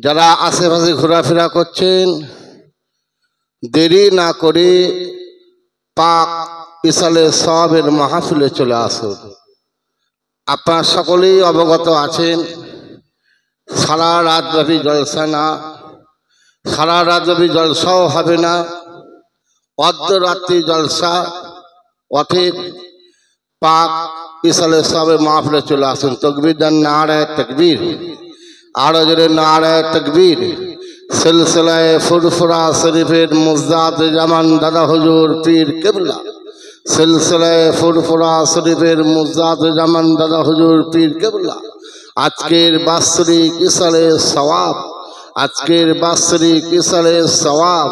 যারা আশেপাশে ঘোরাফেরা করছেন দেরি না করে পাক ইসালে সওয়াবের মাহফিলে চলে আসুন। আপনারা সকলেই অবগত আছেন, সারা রাতব্যাপী জলসা না, সারা রাতব্যাপী জলসাও হবে না, অর্ধরাত্রি জলসা। অতএব পাক ইসালে সওয়াবের মাহফিলে চলে আসুন। তকবীর দেন, নারায়ে তাকবীর। আরো জোরে নারায়ে তাকবীর। সিলসিলায়ে ফুরফুরা শরীফের মুজদাদ জামান দাদা হুজুর পীর কিবলা, সিলসিলায়ে ফুরফুরা শরীফের মুজদাদ জামান দাদা হুজুর পীর কিবলা আজকের বাৎসরিক ইসালে সওয়াব, আজকের বাৎসরিক ইসালে সওয়াব।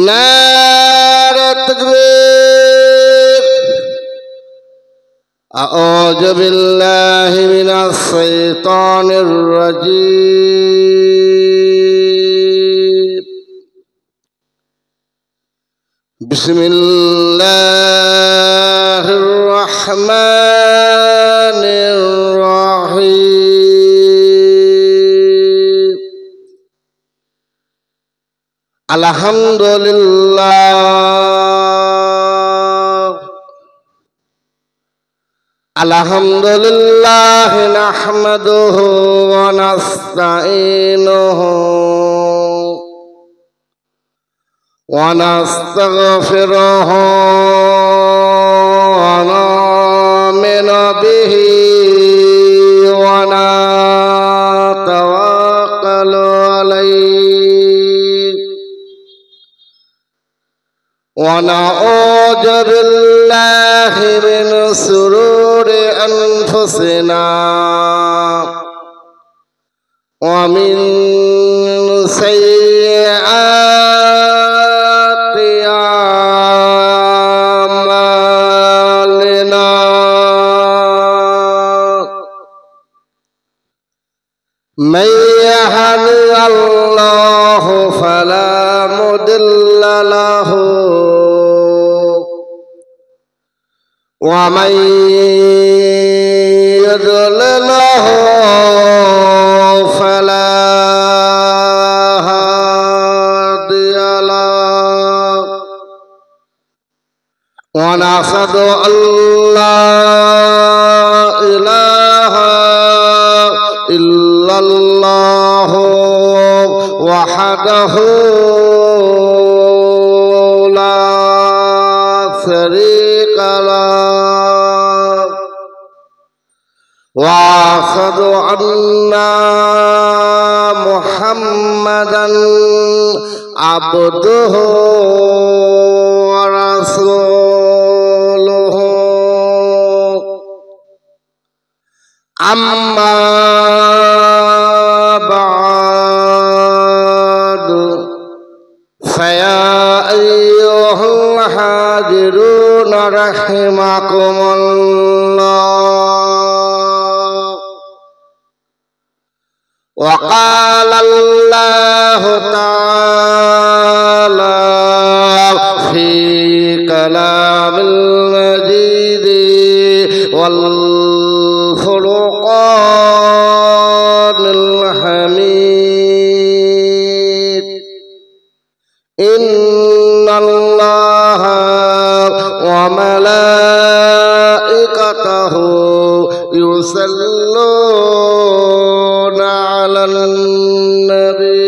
নারায়ে তাকবীর। আউযু বিল্লাহি মিনাশ শাইতানির রাজীম। বিসমিল্লাহির রহমানির রহিম। আলহামদুলিল্লাহ আলহামদুলিল্লাহ নাহমাদুহু ওয়া নাস্তাঈনুহু ওয়া নাস্তাগফিরুহু ওয়া নু'মিনু বিহি ওয়া নাতাওয়াক্কালু আলাইহি ওয়া নাউযু বিল্লাহি মিন শুরুরি আনফুসিনা ওয়া মিন সাইয়্যাতি আমালিনা। মান ইয়াহদিহিল্লাহু ফালা মুদিল্লা লাহু ওয়া মান ইউদ্লিলহু ফালা হাদিয়া লাহু। ওয়া নাশহাদু আল্লা ইলাহা ইল্লাল্লাহু ওয়াহদাহু লা শারীকা লাহু ওয়া আশহাদু আন্না মুহাম্মাদান আবদুহু ওয়া রাসূলুহু। আম্মা বা'দু ফায়া আইয়ুহাল হাজিরুনা রাহিমাকুমুল্লাহ। ওয়া ক্বালা আল্লাহু তাআলা ফি কালামিল মাজিদ ওয়াল ফুরকানিল হামিদ। ইন্নাল্লাহা ওয়া মালাইকাতাহু ইউসাল্লুনা আলান নবী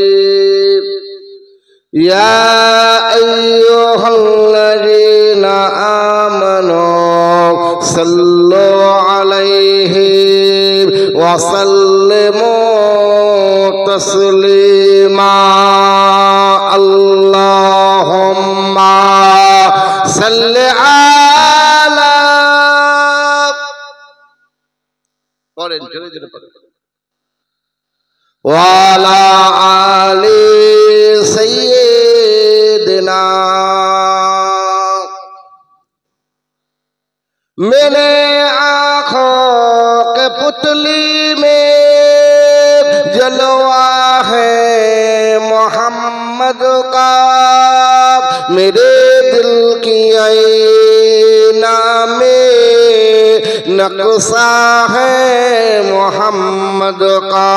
ইয়া আইয়ুহাল্লাযীনা আমানু সাল্লু আলাইহি ওয়া সাল্লিমু তাসলিমা। আল্লাহুম্মা সাল্লি আলা পড়েন জোরে জোরে পড়েন ওয়া আলা আলি সাইয়্যিদিনা। मैंने आँखों के पुतली में जलवा है मोहम्मद का, मेरे दिल की आईना में नक्शा है मोहम्मद का।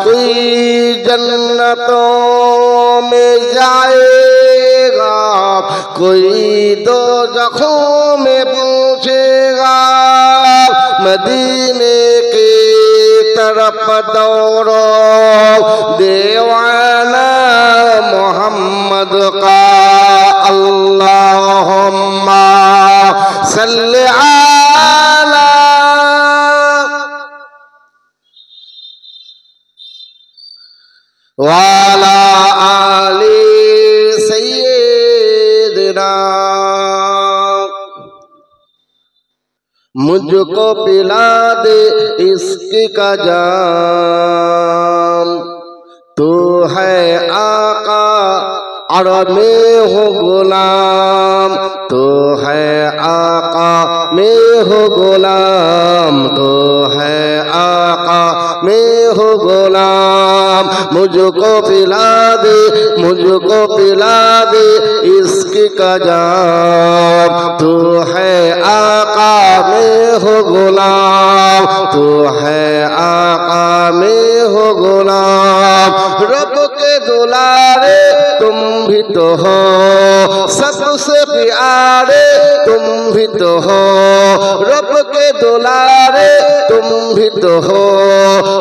कोई जन्नतों में जाएगा, कोई दोज़खों में पहुंचेगा। मदीने की तरफ दौड़ो, दीवाना मोहम्मद का। अल्लाहुम्मा सल्ली अला वाला आली सय्यिदना। मुझको पिला दे इश्क का जाम, तू है आका और मैं हूँ गुलाम। तू है आका मैं हूँ गुलाम, तू है आका मैं हूँ गुलाम। मुझको पिला दे, मुझको पिला दे इश्क का जाम, तू है आका मैं हूँ गुलाम, तू है आका मैं हूँ गुलाम। रब के दुलारे तुम भी तो हो, सबसे प्यारे तुम भी तो हो। रब के दुलारे तुम भी तो हो,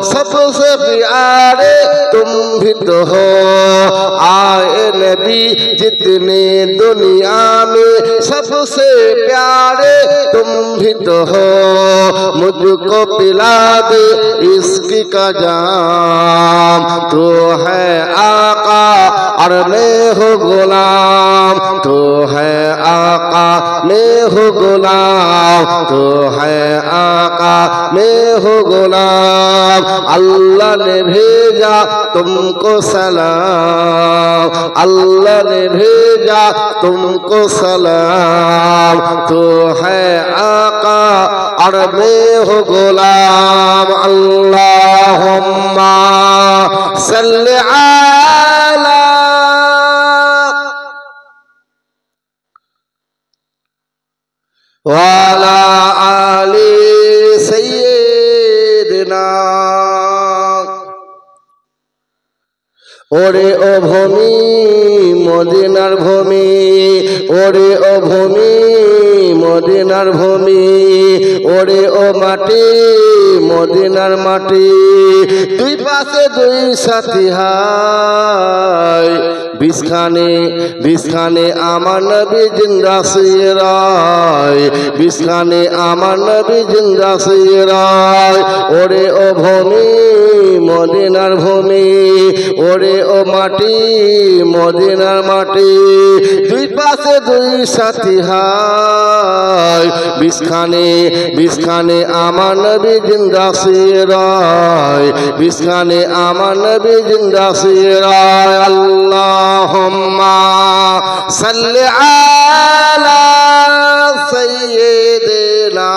सबसे प्यारे तुम भी तो हो। आए नबी जितने दुनिया में, सबसे प्यारे तुम भी तो हो। मुझको पिला दे इश्क का जाम, तू है आका और मैं हूँ गुलाम। तू है आका मैं हूँ गुलाम, तू है आका मैं हूँ गुलाम। अल्लाह ने भेजा तुमको सलाम, अल्लाह ने भेजा तुमको सलाम। तू है आका और मैं हूँ गुलाम। अल्लाहुम्मा सल्ली अला वाला आली सय्यिदना। ওরে ও ভূমি মদিনার ভূমি, ওরে ও ভূমি মদিনার ভূমি, ওরে ও মাটি মদিনার মাটি। দুই পাশে দুই সাথী হায়, বিছখানে বিছখানে আমার নবী জিন্দা সিরায়, বিছখানে আমার নবী জিন্দা সিরায়। ওরে ও ভূমি মদিনার ভূমি, ওরে ও মাটি মদিনার মাটি। দুই পাশে দুই সাথী হায়, বিছখানে বিছখানে আমার নবী জিন্দা সিরায়, বিছখানে আমার নবী জিন্দা সিরায়। আল্লাহুম্মা সাল্লি আলা সাইয়্যিদিনা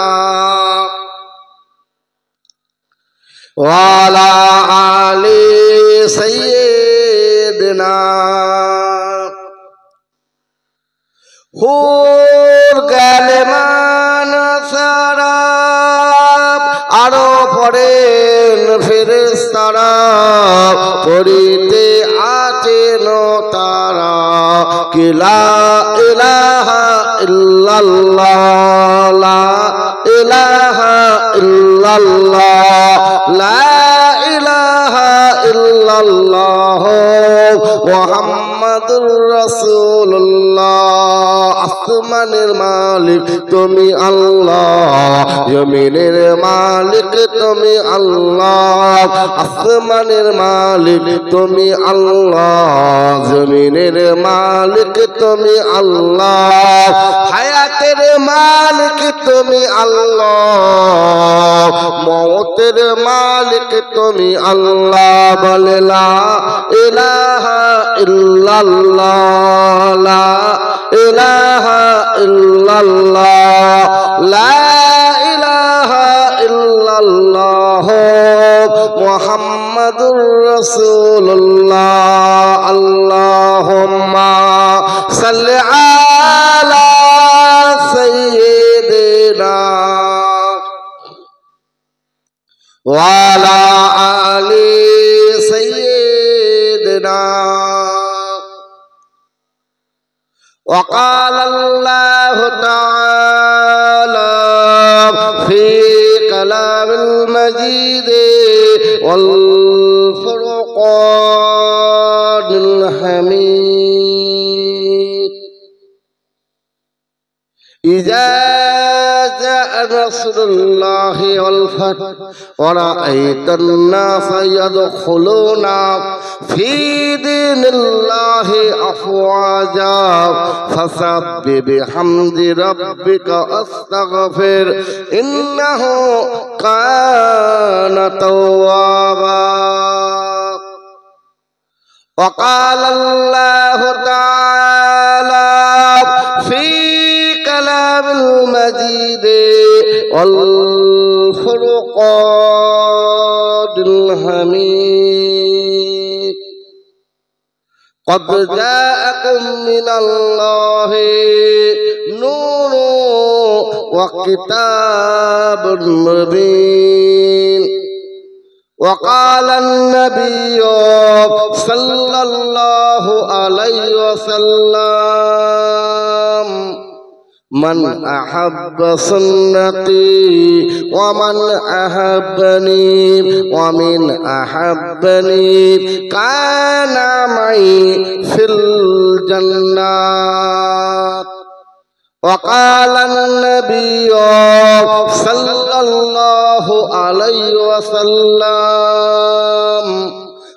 वाला आली सय्यिदना। হুর গালেমান সারাব, আরো পড়েন ফেরেশতারা, পড়িতে আছেন তারা। কি লা ইলাহা ইল্লাল্লাহ, লা ইলাহা ইল্লাল্লাহ, লা ইলাহা ইল্লাল্লাহ মুহাম্মাদুর রাসূলুল্লাহ। আসমানের মালিক তুমি আল্লাহ, জমিনের মালিক তুমি আল্লাহ। আসমানের মালিক তুমি আল্লাহ, জমিনের মালিক তুমি আল্লাহ। হায়াতের মালিক তুমি আল্লাহ, মওতের মালিক তুমি আল্লাহ। বলে লা ইলাহা ইল্লাল্লাহ, লা ইলাহা ইল্লাল্লাহ, লা ইলাহা ইল্লাল্লাহ মুহাম্মাদুর রাসূলুল্লাহ। আল্লাহুম্মা সাল্লি আলা সাইয়্যিদিনা ওয়ালা আলি সাইয়্যিদিনা। تدبيرا وقال الله تعالى في كلام المجيد والفرقان الحميد إذا جاء نصر الله والفتح ورأيت الناس يدخلون في دين الله أفواجا فسبح بحمد ربك واستغفر إنه كان توابا وقال الله تعالى في كلام المجيد والفرقان الحميد قد جاءكم من الله نور وكتاب مبين وقال النبي صلى الله عليه وسلم من أحب سنتي ومن أحبني ومن أحبني كان معي في الجنات وقال النبي صلى الله عليه وسلم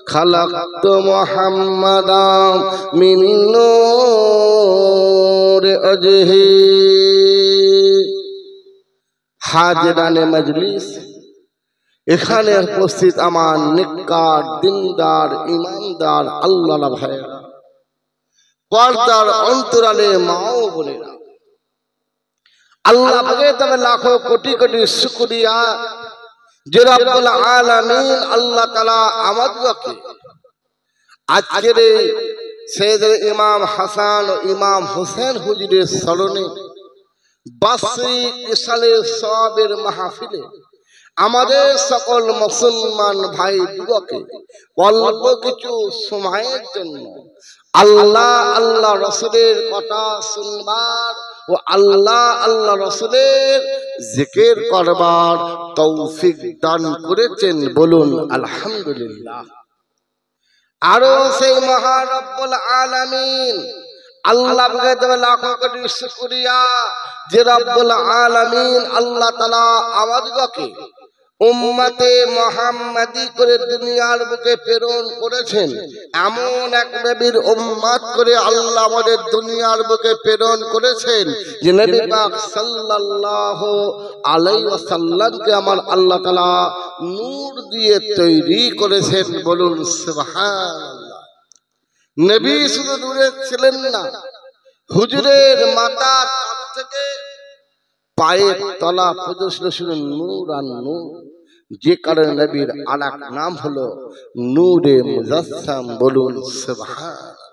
خلقت محمدا من نور وجهه হাজিরানে মজলিস এখানে উপস্থিত আমার নেককার দিনদার ইমানদার আল্লাহর ভাইরা পর্দার অন্তরালে মা ও বোনেরা আল্লাহ পাকের তবে লাখো কোটি কোটি শুকরিয়া যে রব্বুল আলামিন আল্লাহ তাআলা আমাদেরকে আজকের সৈয়দুল ইমাম হাসান ও ইমাম হোসেন হুজুরের স্মরণে বার্ষিক ইশালের সওয়াবের মাহফিলে আমাদের সকল মুসলমান ভাই দিগকে অল্প কিছু সময়ের জন্য আল্লাহ আল্লাহ রাসূলের কথা শুনবার ও আল্লাহ আল্লাহ রাসূলের জিকির করবার তৌফিক দান করেছেন বলুন আলহামদুলিল্লাহ। আরো সেই মহা রব্বুল আলামিন আল্লাহ পাকের লাখো কোটি শুকরিয়া যে রব্বুল আলামিন আল্লাহ তাআলা আমাদেরকে উম্মতে মুহাম্মাদি করে দুনিয়ার বুকে প্রেরণ করেছেন। এমন এক নবীর উম্মত করে আল্লাহ আমাদের দুনিয়ার বুকে প্রেরণ করেছেন যে নবী পাক সাল্লাল্লাহু আলাইহি ওয়াসাল্লামকে আমার আল্লাহ তাআলা নূর দিয়ে তৈরি করেছেন বলুন সুবহানাল্লাহ। নবী শুধু নূরে ছিলেন না, হুজুরের মাথা থেকে পায়ের তলা পর্যন্ত ছিল নূর আর নূর, যে কারণে নবীর আরেক নাম হলো নূরে মুজাসসাম বলুন সুবহানাল্লাহ।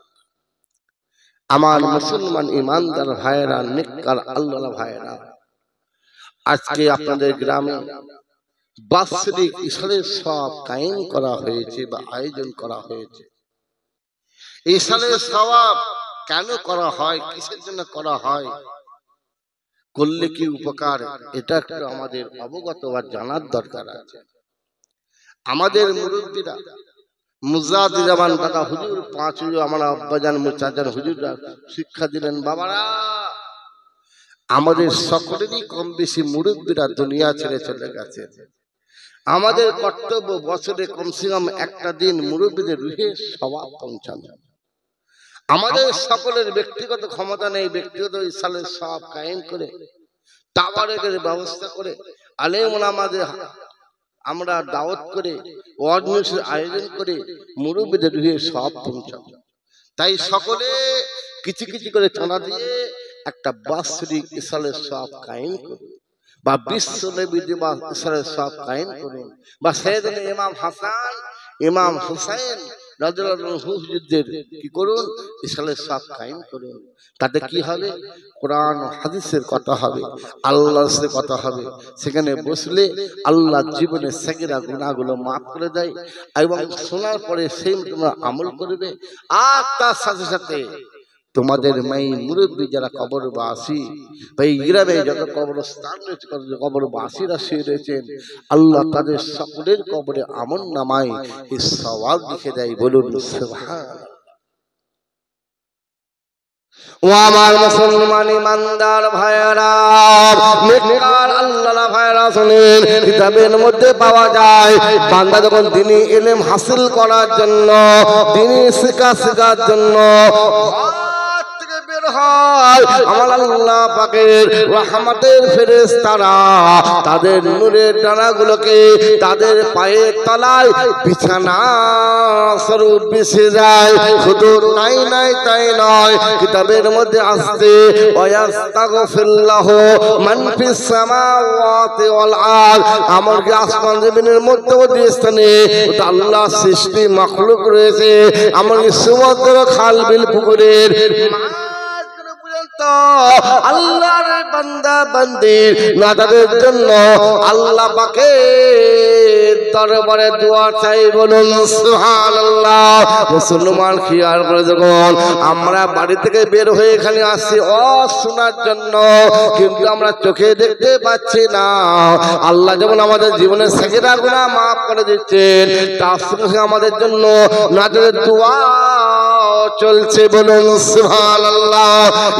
আমার মুসলমান ইমানদার ভাইরা নেককার আল্লাহর ভাইরা, আজকে আপনাদের গ্রামে বাৎসরিক ইশারের সব কায়েম করা হয়েছে বা আয়োজন করা হয়েছে। ইশারের সওয়াব কেন করা হয়, কিসের জন্য করা হয়, করলে কি উপকার, এটা একটু আমাদের অবগত বা জানার দরকার আছে। আমাদের মুরব্বীরা মুজাদ্দিদামান দাদা হুজুর পাঁচ হুজুর আমার আব্বাজান মুচাজান হুজুররা শিক্ষা দিলেন। বাবারা, আমাদের সকলেরই কম বেশি মুরব্বীরা দুনিয়া ছেড়ে চলে গেছে। আমাদের কর্তব্য বছরে কমসে কম একটা দিন মুরব্বীদের রুহে সওয়াব পৌঁছানো। আমাদের সকলের ব্যক্তিগত ক্ষমতা নেই, ব্যক্তিগত ইশালের সওয়াব কায়েম করে তাবারকের ব্যবস্থা করে আলেম ওলামাদের আমরা দাওয়াত করে ওয়াজ নসিহতের আয়োজন করে মুরব্বীদের রুহে সওয়াব পৌঁছাবো। তাই সকলে কিছু কিছু করে চাঁদা দিয়ে একটা বাৎসরিক ইশালের সওয়াব কায়েম করুন, বা বিশ্ব নবী দিবস ইশালের সওয়াব কায়েম করুন, বা সাইয়েদনা ইমাম হাসান ইমাম হুসাইন হুজুরদের কি করুন, ইসলামের সব কায়েম করুন। তাতে কি হবে? কোরআন ও হাদিসের কথা হবে, আল্লাহর সাথে কথা হবে। সেখানে বসলে আল্লাহ জীবনের সেগিরা গুনাহগুলো মাফ করে দেয় এবং শোনার পরে সেই তোমরা আমল করবে। আর তার সাথে সাথে তোমাদের মাই মুরব্বী যারা কবরবাসী, এই গ্রামে যত কবরস্থান রয়েছে, কবরবাসীরা শুয়ে রয়েছেন, আল্লাহ তাদের সকলের কবরে আমল নামায় এই সওয়াব লিখে দেয়। বলুন সুবহানাল্লাহ। ও আমার মুসলমান ইমানদার ভাইরা, নেককার আল্লাহর ভাইরা শুনেন, কিতাবের মধ্যে পাওয়া যায় বান্দা যখন দ্বীনি ইলম হাসিল করার জন্য, দ্বীনি শেখার জন্য আমার আল্লাহ পাকের রহমতের ফেরেশতারা তাদের নূরের ডানাগুলোকে তাদের পায়ের তলায় বিছানা স্বরূপ বিছিয়ে যায়। শুধু তাই নয়, কিতাবের মধ্যে আসছে ওয়াস্তাগফিরুল্লাহু মান ফিস সামাওয়াতি ওয়াল আরদ, আমার কি আসমান জমিনের মধ্যে ওই স্থানে আল্লাহ সৃষ্টি মাখলুক রয়েছে, আমার সমুদ্র খাল বিল পুকুরের আল্লাহর বান্দা বান্দির নাজাতের জন্য আল্লাহ পাকের দরবারে দোয়া চাই। বলুন সুবহানাল্লাহ। মুসলমান খেয়াল করে যখন আমরা বাড়ি থেকে বের হয়ে এখানে আসছি শোনার জন্য, কিন্তু আমরা চোখে দেখতে পাচ্ছি না। আল্লাহ যেমন আমাদের জীবনের সাগিরা গুনাহ মাফ করে দিচ্ছেন, তার সঙ্গে আমাদের জন্য নাজাতের দোয়া চলছে। বলুন সুবহানাল্লাহ।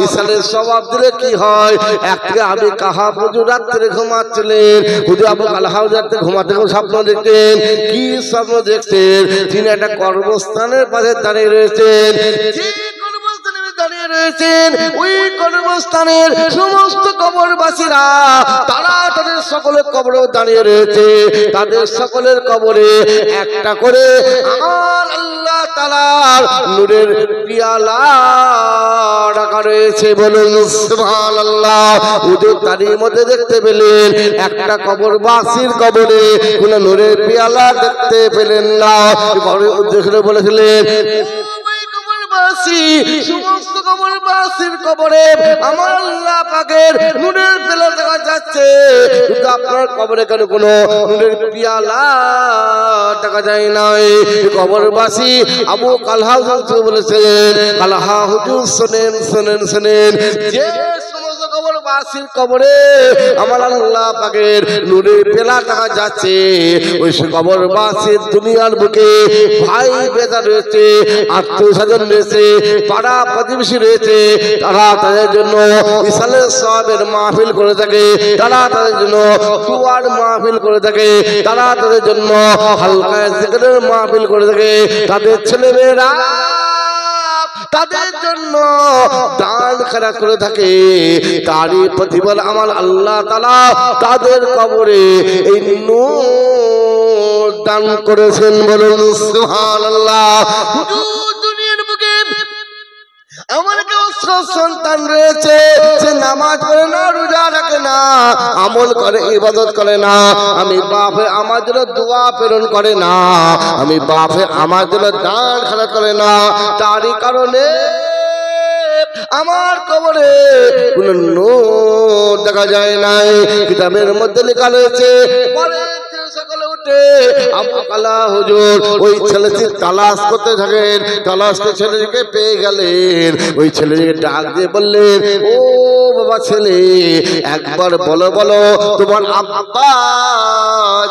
ইসলামের সওয়াব দিলে কি হয়? একদিকে আমি কাহা হুজুর রাত্রে ঘুমাচ্ছিলেন, হুজুর আবু কালাহা রাত্রে ঘুমাতে স্বপ্ন দেখতেন। কি স্বপ্ন দেখতেন? তিনি একটা কর্মস্থানের পাশে দাঁড়িয়ে রয়েছেন। ওই কর্মস্থানের সমস্ত কবরবাসীরা তারা তাদের সকলের কবরে দাঁড়িয়ে রয়েছে। তাদের সকলের কবরে একটা করে আমার আল্লাহ তাআলার নূরের পিয়ালা রাখা রয়েছে। বলুন সুবহানাল্লাহ। ওদের তারই মধ্যে দেখতে পেলেন একটা কবরবাসীর কবরে কোন নূরের পিয়ালা দেখতে পেলেন না। দেখলে বলেছিলেন সমস্ত কবরবাসীর কবরে আমার আল্লাহ পাকের নূরের পিয়ালা দেখা যাচ্ছে, কিন্তু আপনার কবরে কেন কোনো নূরের পিয়ালা দেখা যায় নাই? কবরবাসী আবু কালহা বলেছেন, কালহা হুজুর শোনেন, যে সমস্ত কবরবাসীর কবরে আমার আল্লাহ পাকের নূরের পিয়ালা দেখা যাচ্ছে, ওই কবরবাসীর দুনিয়ার বুকে ভাই বেদা রয়েছে, আত্মীয় স্বজন রয়েছে, পাড়া প্রতিবেশী রয়েছে, তারা তাদের জন্য ইসলামের সওয়াবের মাহফিল করে থাকে, তারা তাদের জন্য দুয়ার মাহফিল করে থাকে, তারা তাদের জন্য হালকা জিকিরের মাহফিল করে থাকে, তাদের ছেলেমেয়েরা তাদের জন্য দান খয়রাত করে থাকে। তারই প্রতিফল আমার আল্লাহ তাআলা তাদের কবরে এই নূর দান করেছেন। বলুন সুবহানাল্লাহ। আমার কেউ সন্তান রয়েছে, সে নামাজ পড়ে না, রোজা রাখে না, আমল করে, ইবাদত করে না, আমি বাপে আমার জন্য দোয়া প্রেরণ করে না, আমি বাপে আমার জন্য দান খয়রাত করে না, তারই কারণে আমার কবরে কোন নূর দেখা যায় নাই। কিতাবের মধ্যে লেখা রয়েছে সকালে উঠে আবু কালা হুজুর ওই ছেলেটি তালাশ করতে থাকেন, তালাশ করে ছেলেটিকে পেয়ে গেলেন। ওই ছেলেটিকে ডাক দিয়ে বললেন, ও বাবা ছেলে, একবার বলো তোমার আব্বা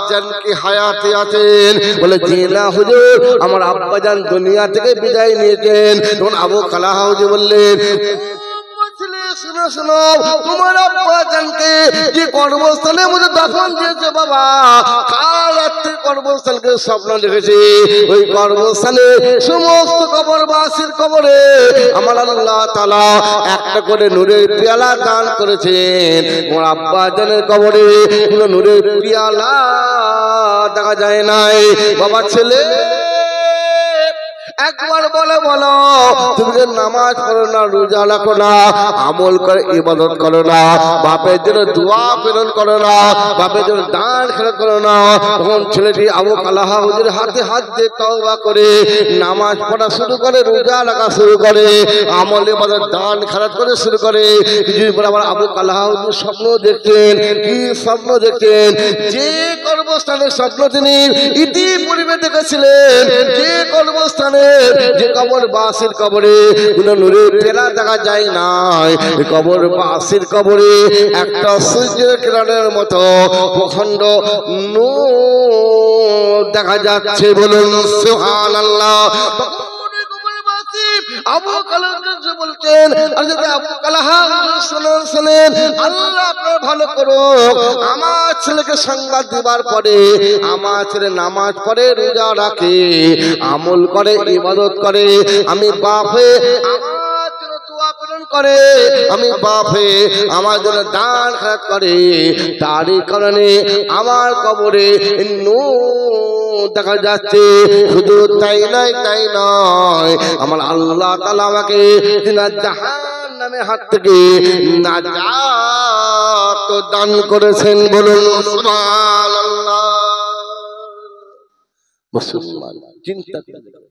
জান কি হায়াতে আছেন? বলে জি না হুজুর, আমার আব্বা জান দুনিয়া থেকে বিদায় নিয়েছেন। তখন আবু কালা হুজুর বললেন, শোনো, তোমার আব্বা জানকে যে কর্মস্থলে মধ্যে দাফন দিয়েছে বাবা, কাল রাত্রে কর্মস্থলকে স্বপ্ন দেখেছি, ওই কর্মস্থানে সমস্ত কবরবাসীর কবরে আমার আল্লাহ তাআলা একটা করে নূরের পিয়ালা দান করেছেন। তোমার আব্বা জানের কবরে কোনো নূরের পিয়ালা দেখা যায় নাই। বাবা ছেলে, একবার বলে বলো তুমি যে নামাজ পড়ো না, রোজা রাখো না, আমল করে ইবাদত করো না, বাপের জন্য দোয়া প্রেরণ করো না, বাপের জন্য দান খেলা করো না, তখন ছেলেটি আবু কালাহা হুজুর হাতে হাত দিয়ে তওবা করে নামাজ পড়া শুরু করে, রোজা রাখা শুরু করে, আমল ইবাদত দান খেলাত করে শুরু করে। কিছুদিন পর আবার আবু কালাহা হুজুর স্বপ্ন দেখতেন। কি স্বপ্ন দেখতেন? যে কর্মস্থানের স্বপ্ন তিনি ইতিপূর্বে দেখেছিলেন, যে কর্মস্থানে যে কবর বাসির কবরে কোনো নূরের টেরা দেখা যায় না, কবর বাসির কবরে একটা সূর্যের কিরণের মতো প্রখণ্ড নূর দেখা যাচ্ছে। বলুন সুবহানাল্লাহ। আবু কালাহা বলছেন, আবু কালাহা শুনেন, আল্লাহ আপনার ভালো করো, আমার ছেলেকে সংবাদ দিবার পরে আমার ছেলে নামাজ পড়ে, রোজা রাখে, আমল করে, ইবাদত করে, আমি বাপ হয়ে আমার জন্য দোয়া পূরণ করে, আমি বাপ হয়ে আমার জন্য দান খয়রাত করে, তারই কারণে আমার কবরে নূর দেখা যাচ্ছে। শুধু তাই নয়, আমার আল্লাহ তাআলা আমাকে জাহান্নামের হাত থেকে নাজাত দান করেছেন। বলুন সুবহানাল্লাহ। মুসলমান চিন্তা করেন,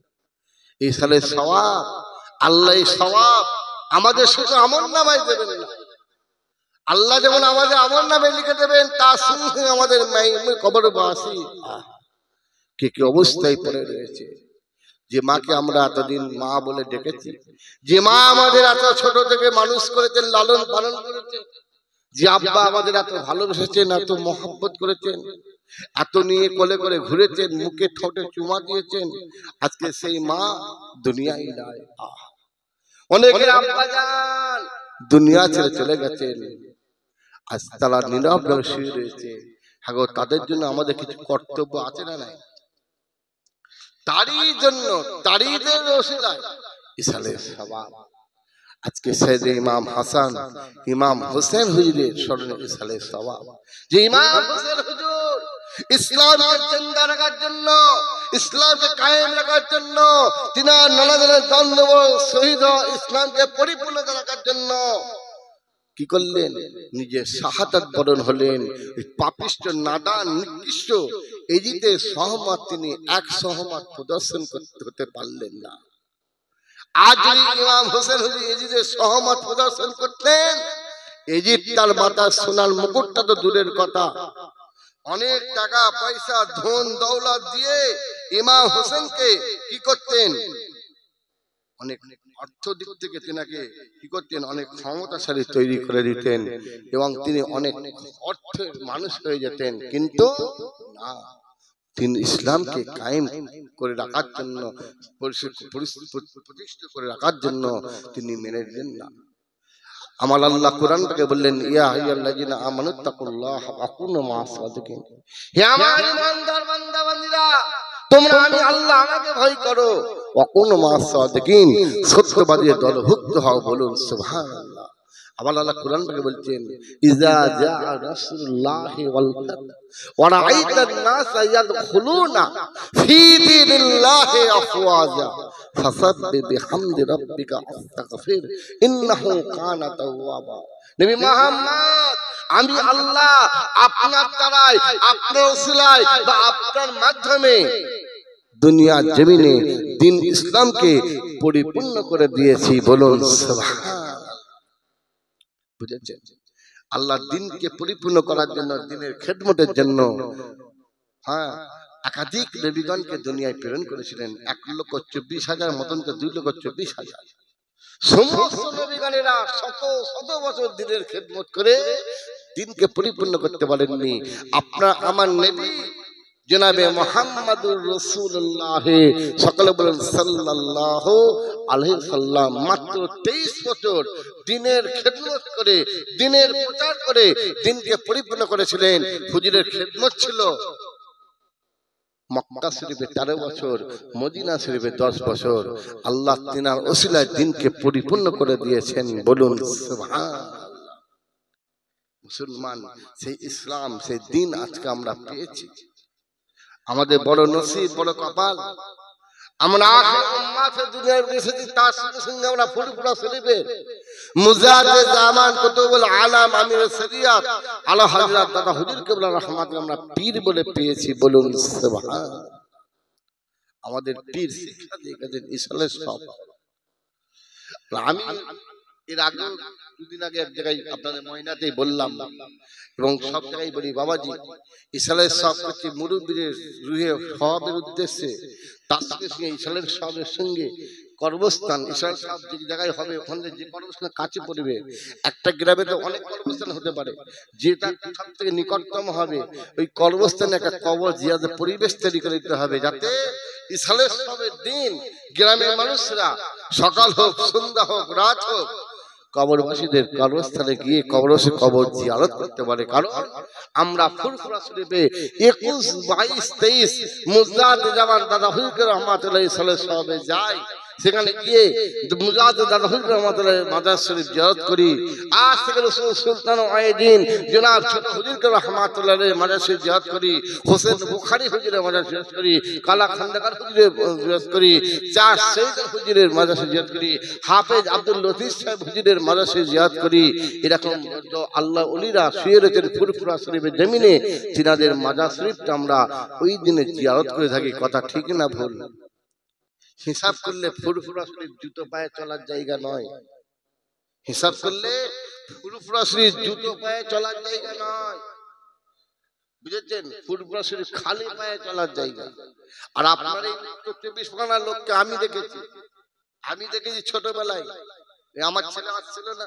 এই সালে সওয়াব, আল্লাহ এই সওয়াব আমাদের শুধু আমলনামায় দেবেন না, আল্লাহ যেমন আমাদের আমলনামায় লিখে দেবেন, তার সঙ্গে আমাদের কবর বাসি কে কি অবস্থায় পড়ে রয়েছে। যে মাকে আমরা এতদিন মা বলে ডেকেছি, যে মা আমাদের এত ছোট থেকে মানুষ করেছেন, লালন পালন করেছেন, যে আব্বা আমাদের এত ভালোবেসেছেন, এত মহব্বত করেছেন, এত নিয়ে কোলে করে ঘুরেছেন, মুখে ঠোঁটে চুমা দিয়েছেন, আজকে সেই মা দুনিয়ায় নাই। অনেকের আব্বা জান দুনিয়া ছেড়ে চলে গেছেন, আজ তারা নীরব ভাবে শুয়ে রয়েছে। হ্যাঁ গো, তাদের জন্য আমাদের কিছু কর্তব্য আছে না নাই? তারই জন্য, তারই ওসিলায় ইসালে সওয়াব আজকে সৈয়দ ইমাম হাসান, ইমাম হোসেন হুজুরের স্মরণে ইসালে সওয়াব। যে ইমাম হোসেন হুজুর ইসলামকে জিন্দা রাখার জন্য, ইসলামকে কায়েম রাখার জন্য, তিনার নানাদের দ্বন্দ্ব শহীদ ইসলামকে পরিপূর্ণ রাখার জন্য কি করলেন? নিজে শাহাদাত বরণ হলেন। পাপিষ্ট নাদান নিকৃষ্ট এজিতে সহমত তিনি এক সহমত প্রদর্শন করতে পারলেন না। আজ যদি ইমাম হোসেন হুজুর এজিতে সহমত প্রদর্শন করতেন, এজিদ তার মাথার সোনার মুকুটটা তো দূরের কথা, অনেক টাকা পয়সা ধন দৌলত দিয়ে ইমাম হোসেনকে কি করতেন? অনেক অর্থ দিক থেকে তিনাকে কি করতেন? অনেক ক্ষমতাশালী তৈরি করে দিতেন এবং তিনি অনেক অর্থের মানুষ হয়ে যেতেন। কিন্তু না, তিনি ইসলামকে কায়েম করে রাখার জন্য, প্রতিষ্ঠিত করে রাখার জন্য তিনি মেনে নিলেন না। আমার আল্লাহ কোরআন থেকে বললেন, ইয়া আইয়ুহাল্লাযীনা আমানুত্তাকুল্লাহ ওয়া কুনু মা'আস সাদিকিন, হে আমার ঈমানদার বান্দা বান্দীরা, তোমরা আমি আল্লাহ আমাকে ভয় করো, ওয়া কুনু মা'আস সাদিকিন, সত্যবাদীদের দলভুক্ত হও। বলুন সুবহানাল্লাহ। আবার আল্লাহ কোরআন থেকে বলছেন, ইযা জাআ রাসূলুল্লাহি ওয়াল ফাত ওয়া রাআইতান নাসা ইয়াদখুলুনা ফী দীনিল্লাহি আফওয়াজা ফাসাব্বিহ বিহামদি রাব্বিকা ওয়াস্তাগফির ইন্নাহু কানা তাওয়াবা। নবী মুহাম্মদ, আমি আল্লাহ আপনার দ্বারাই, আপনার ওসিলায় বা আপনার মাধ্যমে দুনিয়ার জমিনে দ্বীন ইসলামকে পরিপূর্ণ করে দিয়েছি। বলুন সুবহানাল্লাহ। বুঝেছেন? আল্লাহ দ্বীনকে পরিপূর্ণ করার জন্য, দ্বীনের খেদমতের জন্য হ্যাঁ একাধিক নবীগণকে দুনিয়ায় প্রেরণ করেছিলেন। 1,24,000 মতন তো 2,24,000 সমস্ত নবীগণেরা শত শত বছর দ্বীনের খেদমত করে দ্বীনকে পরিপূর্ণ করতে পারেননি। আপনার আমার নবী জনাবে মুহাম্মাদুর রাসূলুল্লাহ, সকলে বলেন সাল্লাল্লাহু আলাইহি সাল্লাম, মাত্র 23 বছর দ্বীনের খেদমত করে, দ্বীনের প্রচার করে দ্বীনকে পরিপূর্ণ করেছিলেন। হুজুরের খেদমত ছিল মক্কা শরীফে 13 বছর, মদিনা শরীফে 10 বছর। আল্লাহ তিনার ওসিলায় দ্বীনকে পরিপূর্ণ করে দিয়েছেন। বলুন সুবহানাল্লাহ। মুসলমান, সেই ইসলাম, সেই দ্বীন আজকে আমরা পেয়েছি। আমাদের বড় নসিব, বড় কপাল। আমরা আখির উম্মাতে দুনিয়ায় এসেছি, তার সঙ্গে সঙ্গে আমরা ফুরফুরা শরীফের মুজাদ্দিদ জামান কুতুবুল আলাম আমির শরিয়াত আলা হযরত দাদা হুজুর কিবলা রাহমাতুল্লাহ আমরা পীর বলে পেয়েছি। বলুন সুবহান। আমাদের পীর শিক্ষা দিয়ে গেছেন ইসলামের সব। আমি এর আগে দুদিন আগে এক জায়গায় আপনাদের ময়নাতেই বললাম এবং সব জায়গায় বলি, বাবাজি ইসলামের সব হচ্ছে মুরব্বীদের রুহে সবের উদ্দেশ্যে, তার সঙ্গে সঙ্গে ইসলামের সবের সঙ্গে কর্মস্থান, ইসলাম সব যে জায়গায় হবে ওখানে যে কর্মস্থান কাছে পড়বে। একটা গ্রামে তো অনেক কর্মস্থান হতে পারে, যেটা সব থেকে নিকটতম হবে ওই কর্মস্থানে একটা কবর জিয়াদের পরিবেশ তৈরি করে দিতে হবে, যাতে ইসলামের সবের দিন গ্রামের মানুষরা সকাল হোক সন্ধ্যা হোক রাত হোক কবরবাসীদের কবরস্থানে গিয়ে কবরবাসী কবর জিয়ারত করতে পারে। কারণ আমরা ফুরফুরা শরীফে 21, 22, 23 মুজাদ্দিদ জামান দাদা হুজুর রহমাতুল্লাহ সাল্লাল্লাহু আলাইহি ওয়াসাল্লাম যাই, সেখানে গিয়ে মুজাদ্দিদ দাদা হুজুর রহমাতুল্লাহ মাজার শরীফ জিয়ারত করি। আজ থেকে রাসূল সুলতান আইদিন জনাব ছোট হুজুর রহমাতুল্লাহ মাজার শরীফ জিয়ারত করি, হোসেন বুখারী হুজুরের মাজার জিয়ারত করি, কালা খান্দাকার হুজুরের জিয়ারত করি, চার সৈয়দ হুজুরের মাজার শরীফ জিয়ারত করি, হাফেজ আব্দুল লতিফ সাহেব হুজুরের মাজার শরীফ জিয়ারত করি। এরকম আল্লাহ ওলিরা শুয়ে রয়েছেন ফুরফুরা শরীফের জমিনে, তিনাদের মাজার শরীফটা আমরা ওই দিনে জিয়ারত করে থাকি। কথা ঠিক না ভুল? হিসাব করলে ফুরফুরা শরীফ জুতো পায়ে চলার জায়গা নয়। হিসাব করলে ফুরফুরা শরীফ জুতো পায়ে চলার জায়গা নয়, বুঝেছেন? ফুরফুরা শরীফ খালি পায়ে চলার জায়গা। আর আপনার এই 24 পরগনার লোককে আমি দেখেছি ছোটবেলায়, আমার ছেলে আসছিল না,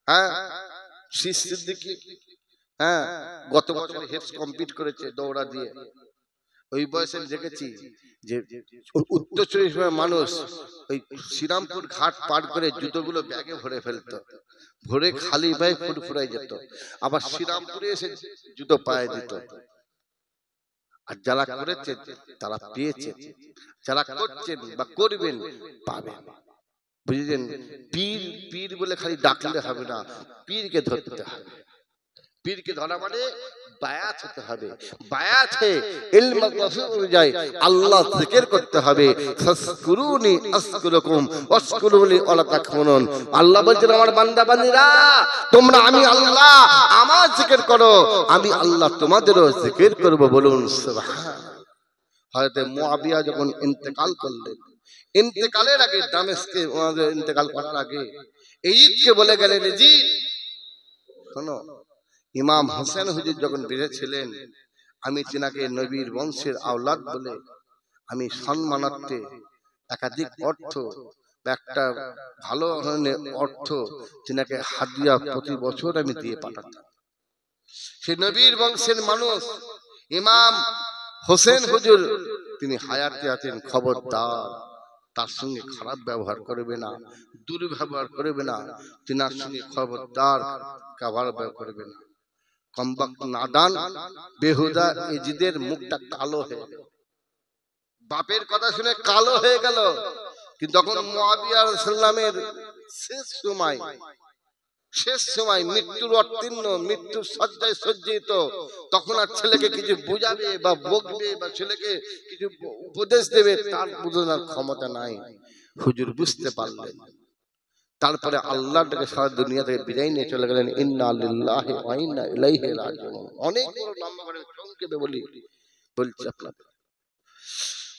হ্যাঁ শীষ সিদ্দিকী, হ্যাঁ গত বছর হেফজ কমপ্লিট করেছে দৌড়া দিয়ে। ওই বয়সে দেখেছি যে উত্তর চব্বিশ পরগনার মানুষ ওই শ্রীরামপুর ঘাট পার করে জুতোগুলো ব্যাগে ভরে ফেলতো, ভরে খালি পায়ে ফুরফুরাই যেত, আবার শ্রীরামপুরে এসে জুতো পায়ে দিত। আর যারা করেছে তারা পেয়েছে, যারা করছেন বা করবেন পাবেন, বুঝলেন? পীর পীর বলে খালি ডাকলে হবে না, পীরকে ধরতে হবে। পীরকে ধরা মানে বায়াত হতে হবে, বায়াতে ইলম রাসূল অনুযায়ী আল্লাহ জিকির করতে হবে। ফাসকুরুনি আসকুরুকুম ওয়াসকুরুনি ওয়ালা তাকফুরুন। আল্লাহ বলেন আমার বান্দা বান্দীরা তোমরা আমি আল্লাহ আমার জিকির করো, আমি আল্লাহ তোমাদেরও জিকির করব। বলুন সুবহান। হযরত মুআবিয়া যখন ইন্তেকাল করলেন, ইন্তেকালের আগে দামেস্কে ওনাদের ইন্তেকাল করার আগে ইজিদকে বলে গেলেন, ইজিদ শোনো, ইমাম হোসেন হুজুর যখন বেঁচে ছিলেন আমি তিনাকে নবীর বংশের আওলাদ বলে আমি সম্মানার্থে একাধিক অর্থ বা একটা ভালো ধরনের অর্থ তিনাকে হাদিয়া প্রতি বছর আমি দিয়ে পাঠাতাম। সে নবীর বংশের মানুষ ইমাম হোসেন হুজুর তিনি হায়াতে আছেন, খবরদার তার সঙ্গে খারাপ ব্যবহার করবে না, দুর্ব্যবহার করবে না, তিনার সঙ্গে খবরদার খারাপ ব্যবহার করবে না। কমবক্ত নাদান বেহুদা ইজিদের মুখটা কালো হয়ে গেল, বাপের কথা শুনে কালো হয়ে গেল। কিন্তু তখন মুআবিয়া রাদিয়াল্লাহু শেষ সময় মৃত্যুর অতীর্ণ, মৃত্যুর শয্যায় সজ্জিত, তখন আর ছেলেকে কিছু বোঝাবে বা বকবে বা ছেলেকে কিছু উপদেশ দেবে তার বোঝানোর ক্ষমতা নাই। হুজুর বুঝতে পারলেন, তারপরে আল্লাহটাকে সারা দুনিয়া থেকে বিদায় নিয়ে চলে গেলেন। ইন্না লিল্লাহি ওয়া ইন্না ইলাইহি রাজিউন। অনেক বড় লম্বা করে সংক্ষেপে বলছি আপনাদের।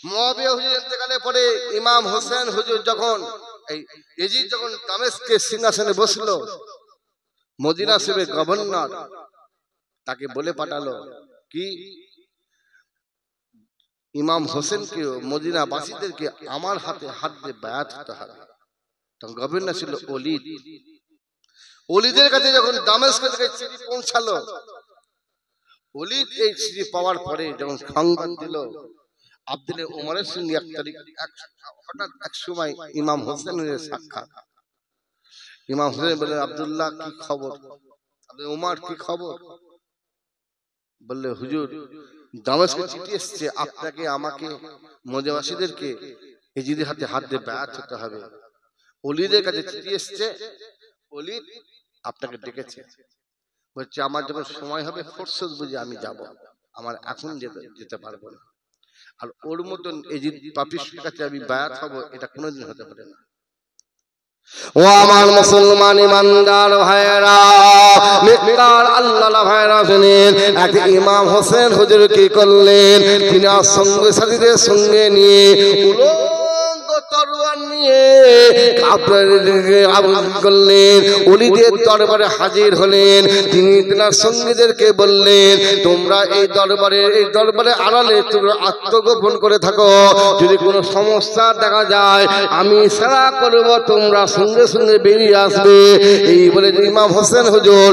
মুআবিয়া হুজুর ইন্তেকালের পরে ইমাম হোসেন হুজুর যখন এই ইজিদ যখন দামেস্কের সিংহাসনে বসলো, মদিনা শরীফের গভর্নর তাকে বলে পাঠালো কি ইমাম হোসেনকে মদিনাবাসীদেরকে আমার হাতে হাত দিয়ে বায়াত হতে হবে। তখন গভর্নর ছিল ওলিদ। ওলিদের কাছে যখন দামেস্ক থেকে চিঠি পৌঁছালো, ওলিদ এই চিঠি পাওয়ার পরে যখন সংবাদ দিল আব্দুল ওমরের সঙ্গে হঠাৎ এক সময় ইমাম হোসেনের সাক্ষাৎ। ইমাম হোসেন বললেন, আব্দুল্লাহ কি খবর? আব্দুল ওমর কি খবর? বললে, হুজুর দামেস্কে চিঠি এসেছে, আপনাকে আমাকে মদিনাবাসীদেরকে ইজিদের হাতে হাত দিয়ে বায়াত হতে হবে। ওলিদের কাছে চিঠি এসেছে, ওলিদ আপনাকে ডেকেছে, বলছে আমার যখন সময় হবে ফোর্সেস বুঝে আমি যাব, আমার এখন যেতে পারবো না। আর ওর মতন এই যে পাপিষ্টের কাছে আমি বায়াত হব, এটা কোনোদিন হতে পারে না। ও আমার মুসলমান ইমানদার ভাইরা, নেককার আল্লাহ ভাইরা শুনেন, এক ইমাম হোসেন হুজুর কি করলেন, তিনি সঙ্গে সাথীদের সঙ্গে নিয়ে তরোয়ার নিয়ে করলেন, ওলিদের দরবারে হাজির হলেন। তিনি তার সঙ্গীদেরকে বললেন, তোমরা এই দরবারে আড়ালে তোমরা আত্মগোপন করে থাকো, যদি কোনো সমস্যা দেখা যায় আমি ইশারা করব, তোমরা সঙ্গে সঙ্গে বেরিয়ে আসবে। এই বলে ইমাম হোসেন হুজুর